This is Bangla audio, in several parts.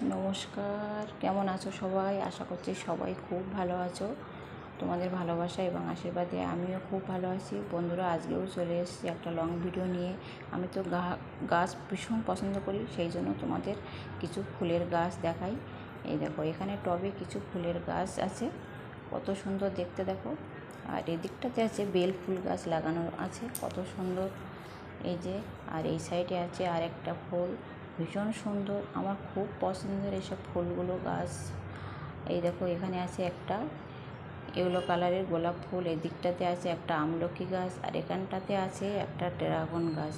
নমস্কার, কেমন আছো সবাই? আশা করছি সবাই খুব ভালো আছো। তোমাদের ভালোবাসা এবং আশীর্বাদে আমিও খুব ভালো আছি। বন্ধুরা, আজকেও চলে এসেছি একটা লং ভিডিও নিয়ে। আমি তো গাছ ভীষণ পছন্দ করি, সেই জন্য তোমাদের কিছু ফুলের গাছ দেখাই। এই দেখো, এখানে টবে কিছু ফুলের গাছ আছে, কত সুন্দর দেখতে দেখো। আর এদিকটাতে আছে বেল ফুল গাছ লাগানো আছে, কত সুন্দর। এই যে, আর এই সাইডে আছে আর একটা ফুল, ভীষণ সুন্দর। আমার খুব পছন্দের এসব ফুলগুলো গাছ। এই দেখো, এখানে আছে একটা ইয়েলো কালারের গোলাপ ফুল, এদিকটাতে আছে একটা আমলকি গাছ, আর এখানটাতে আছে একটা ড্রাগন গাছ।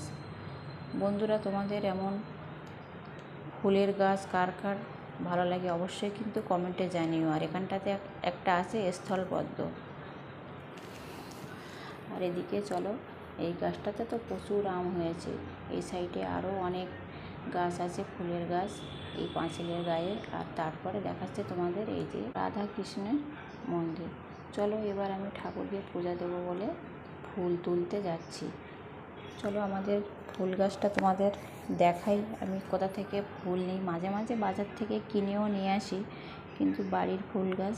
বন্ধুরা, তোমাদের এমন ফুলের গাছ কার কার ভালো লাগে অবশ্যই কিন্তু কমেন্টে জানিও। আর এখানটাতে একটা আছে স্থলপদ্ম। আর এদিকে চলো, এই গাছটাতে তো প্রচুর আম হয়েছে। এই সাইডে আরও অনেক গাছ আছে, ফুলের গাছ, এই পাঁচিলের গায়ে। আর তারপরে দেখাচ্ছে তোমাদের এই যে রাধা কৃষ্ণের মন্দির। চলো, এবার আমি ঠাকুরকে পূজা দেবো বলে ফুল তুলতে যাচ্ছি। চলো, আমাদের ফুল গাছটা তোমাদের দেখাই। আমি কোথা থেকে ফুল নিই, মাঝে মাঝে বাজার থেকে কিনেও নিয়ে আসি, কিন্তু বাড়ির ফুল গাছ,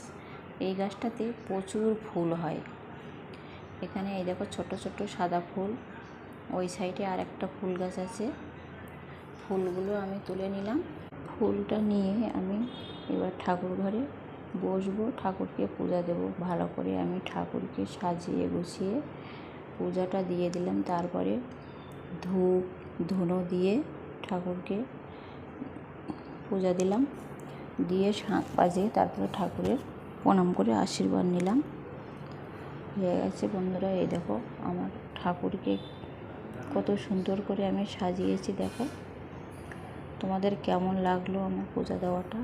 এই গাছটাতে প্রচুর ফুল হয়। এখানে এই দেখো, ছোট ছোট সাদা ফুল। ওই সাইডে আর একটা ফুল গাছ আছে, ফুলগুলো আমি তুলে নিলাম। ফুলটা নিয়ে আমি এবার ঠাকুর ঘরে বসবো, ঠাকুরকে পূজা দেবো। ভালো করে আমি ঠাকুরকে সাজিয়ে গুছিয়ে পূজাটা দিয়ে দিলাম। তারপরে ধূপ ধুনো দিয়ে ঠাকুরকে পূজা দিলাম, দিয়ে শাঁখ বাজিয়ে তারপরে ঠাকুরের প্রণাম করে আশীর্বাদ নিলাম। হয়ে গেছে বন্ধুরা। এই দেখো, আমার ঠাকুরকে কত সুন্দর করে আমি সাজিয়েছি, দেখো। তোমাদের কেমন লাগলো আমার পূজা দেওয়াটা?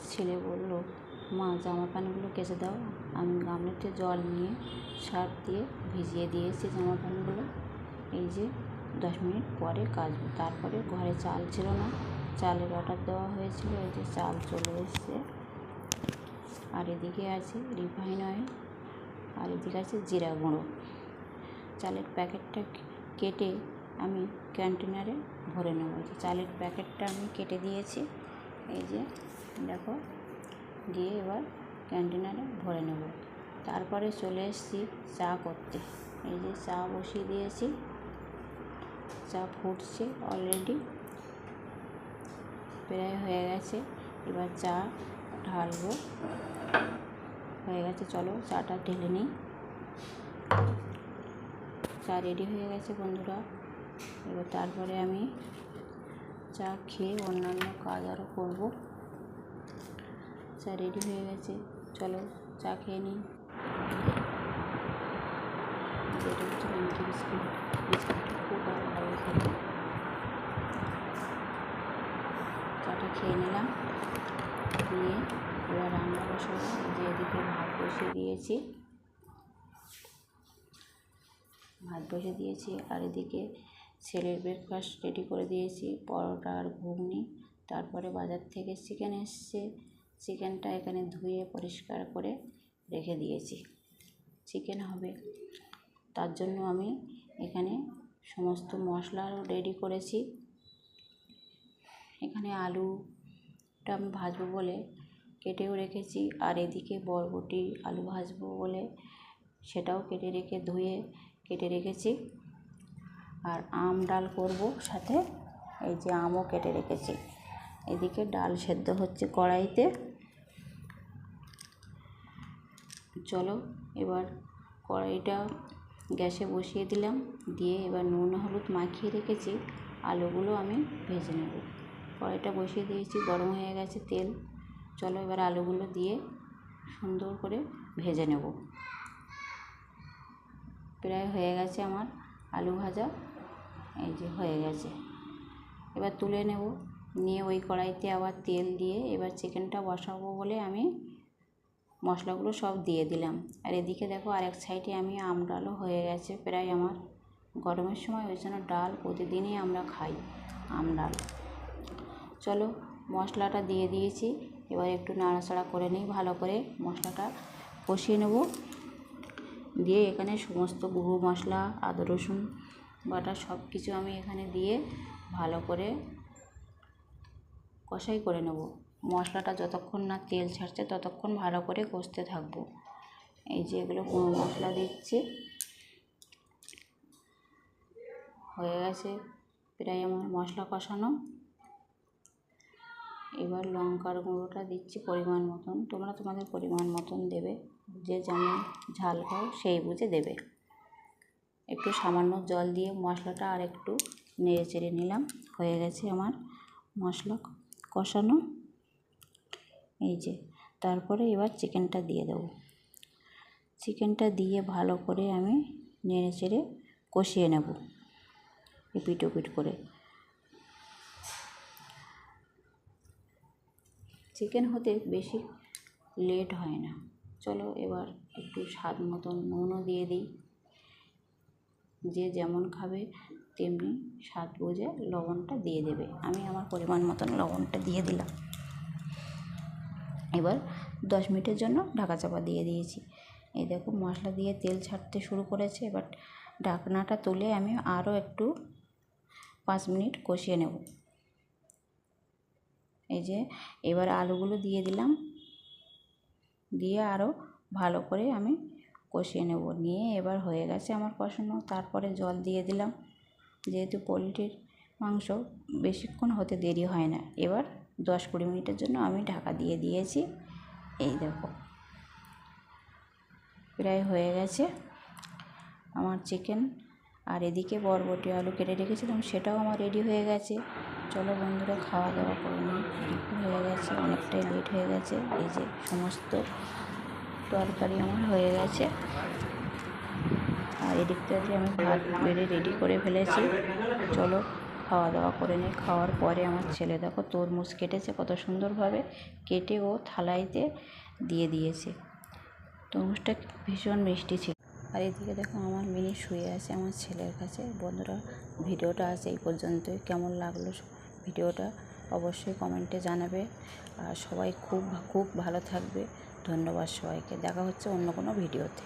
ছেলে বলল, মা জামা প্যান্টগুলো কেচে দাও। আমি গামলাতে জল নিয়ে সার্ফ দিয়ে ভিজিয়ে দিয়েছি জামা প্যান্টগুলো। এই যে 10 মিনিট পরে কাচবো। তারপরে ঘরে চাল ছিল না, চালের অর্ডার দেওয়া হয়েছিল, এই যে চাল চলে এসছে। আর এদিকে আছে রিফাইন অয়েল, আর এদিকে আছে জিরা গুঁড়ো। চালের প্যাকেটটা কেটে আমি কন্টেনারে ভরে নেব। চালের প্যাকেটটা আমি কেটে দিয়েছি, এই যে দেখো, দিয়ে এবার কন্টেনারে ভরে নেব। তারপরে চলে এসেছি চা করতে। এই যে চা বসিয়ে দিয়েছি, চা ফুটছে অলরেডি, প্রায় হয়ে গেছে। এবার চা ঢালবো, হয়ে গেছে। চলো চাটা ঢেলে নিই। চা রেডি হয়ে গেছে বন্ধুরা। এবার তারপরে আমি চা খেয়ে অন্যান্য কাজ আরও করবো। চা রেডি হয়ে গেছে, চলো চা খেয়ে নিই। যেটা হচ্ছে নিমকি বিস্কুট, বিস্কুটটা খুব ভালো লাগে খেতে। চাটা খেয়ে নিলাম, দিয়ে এবার রান্না বসাবো। যে এদিকে ভাত বসিয়ে দিয়েছি, আর এদিকে ছেলের ব্রেকফাস্ট রেডি করে দিয়েছি, পরোটা আর ঘুগনি। তারপরে বাজার থেকে চিকেন এসছে, চিকেনটা এখানে ধুয়ে পরিষ্কার করে রেখে দিয়েছি। চিকেন হবে, তার জন্য আমি এখানে সমস্ত মশলাও রেডি করেছি। এখানে আলুটা আমি ভাজবো বলে কেটেও রেখেছি, আর এদিকে বরবটি আলু ভাজবো বলে সেটাও ধুয়ে কেটে রেখেছি। আর আম ডাল করব সাথে, এই যে আমও কেটে রেখেছি। এদিকে ডাল সেদ্ধ হচ্ছে কড়াইতে। চলো, এবার কড়াইটা গ্যাসে বসিয়ে দিলাম, দিয়ে এবার নুন হলুদ মাখিয়ে রেখেছি, আলুগুলো আমি ভেজে নেব। কড়াইটা বসিয়ে দিয়েছি, গরম হয়ে গেছে তেল। চলো, এবার আলুগুলো দিয়ে সুন্দর করে ভেজে নেব। প্রায় হয়ে গেছে আমার আলু ভাজা, এই যে হয়ে গেছে। এবার তুলে নেব, নিয়ে ওই কড়াইতে আবার তেল দিয়ে এবার চিকেনটা বসাবো বলে আমি মশলাগুলো সব দিয়ে দিলাম। আর এদিকে দেখো, আরেক সাইডে আমি আম ডালও হয়ে গেছে প্রায় আমার। গরমের সময় ওই জন্য ডাল প্রতিদিনই আমরা খাই, আম ডাল। চলো, মশলাটা দিয়ে দিয়েছি, এবার একটু নাড়াচাড়া করে নিই, ভালো করে মশলাটা কষিয়ে নেব। দিয়ে এখানে সমস্ত গুঁড়ো মশলা, আদা রসুন বাটা সব কিছু আমি এখানে দিয়ে ভালো করে কষাই করে নেব। মশলাটা যতক্ষণ না তেল ছাড়ছে ততক্ষণ ভালো করে কষতে থাকবো। এই যে এগুলো মশলা দিচ্ছি, হয়ে গেছে প্রায় আমার মশলা কষানো। এবার লঙ্কার গুঁড়োটা দিচ্ছি পরিমাণ মতন, তোমরা তোমাদের পরিমাণ মতন দেবে, যে যেমন ঝাল খাও সেই বুঝে দেবে। একটু সামান্য জল দিয়ে মশলাটা আর একটু নেড়ে চেড়ে নিলাম। হয়ে গেছে আমার মশলা কষানো। এই যে তারপরে এবার চিকেনটা দিয়ে দেবো। চিকেনটা দিয়ে ভালো করে আমি নেড়ে চেড়ে কষিয়ে নেব এপিট ওপিট করে। চিকেন হতে বেশি লেট হয় না। চলো এবার একটু স্বাদ মতন নুনও দিয়ে দিই। যে যেমন খাবে তেমনি স্বাদ বুঝে লবণটা দিয়ে দেবে। আমি আমার পরিমাণ মতন লবণটা দিয়ে দিলাম। এবার 10 মিনিটের জন্য ঢাকা চাপা দিয়ে দিয়েছি। এই দেখো মশলা দিয়ে তেল ছাড়তে শুরু করেছে। এবার ঢাকনাটা তুলে আমি আরও একটু 5 মিনিট কষিয়ে নেব। এই যে এবার আলুগুলো দিয়ে দিলাম, দিয়ে আরও ভালো করে আমি কষিয়ে নেব। নিয়ে এবার হয়ে গেছে আমার কষানো। তারপরে জল দিয়ে দিলাম। যেহেতু পোলট্রির মাংস বেশিক্ষণ হতে দেরি হয় না। এবার 10-20 মিনিটের জন্য আমি ঢাকা দিয়ে দিয়েছি। এই দেখো প্রায় হয়ে গেছে আমার চিকেন। আর এদিকে বরবটি আলু কেটে রেখেছিলাম, সেটাও আমার রেডি হয়ে গেছে। চলো বন্ধুরা খাওয়া দাওয়া করে নিই। দুপুর হয়ে গেছে, অনেকটাই লেট হয়ে গেছে। এই যে সমস্ত তরকারি আমার হয়ে গেছে। আর এদিকটা যে আমি ভাত বেড়ে রেডি করে ফেলেছি। চলো খাওয়া দাওয়া করে নিই। খাওয়ার পরে আমার ছেলে দেখো তরমুজ কেটেছে কত সুন্দরভাবে, কেটে ও থালাইতে দিয়ে দিয়েছে। তরমুজটা ভীষণ মিষ্টি ছিল। আর এদিকে দেখো আমার মিনি শুয়ে আছে আমার ছেলের কাছে। বন্ধুরা ভিডিওটা আজ এই পর্যন্তই। কেমন লাগলো ভিডিওটা অবশ্যই কমেন্টে জানাবে। আর সবাই খুব খুব ভালো থাকবে। ধন্যবাদ সবাইকে। দেখা হচ্ছে অন্য কোনো ভিডিওতে।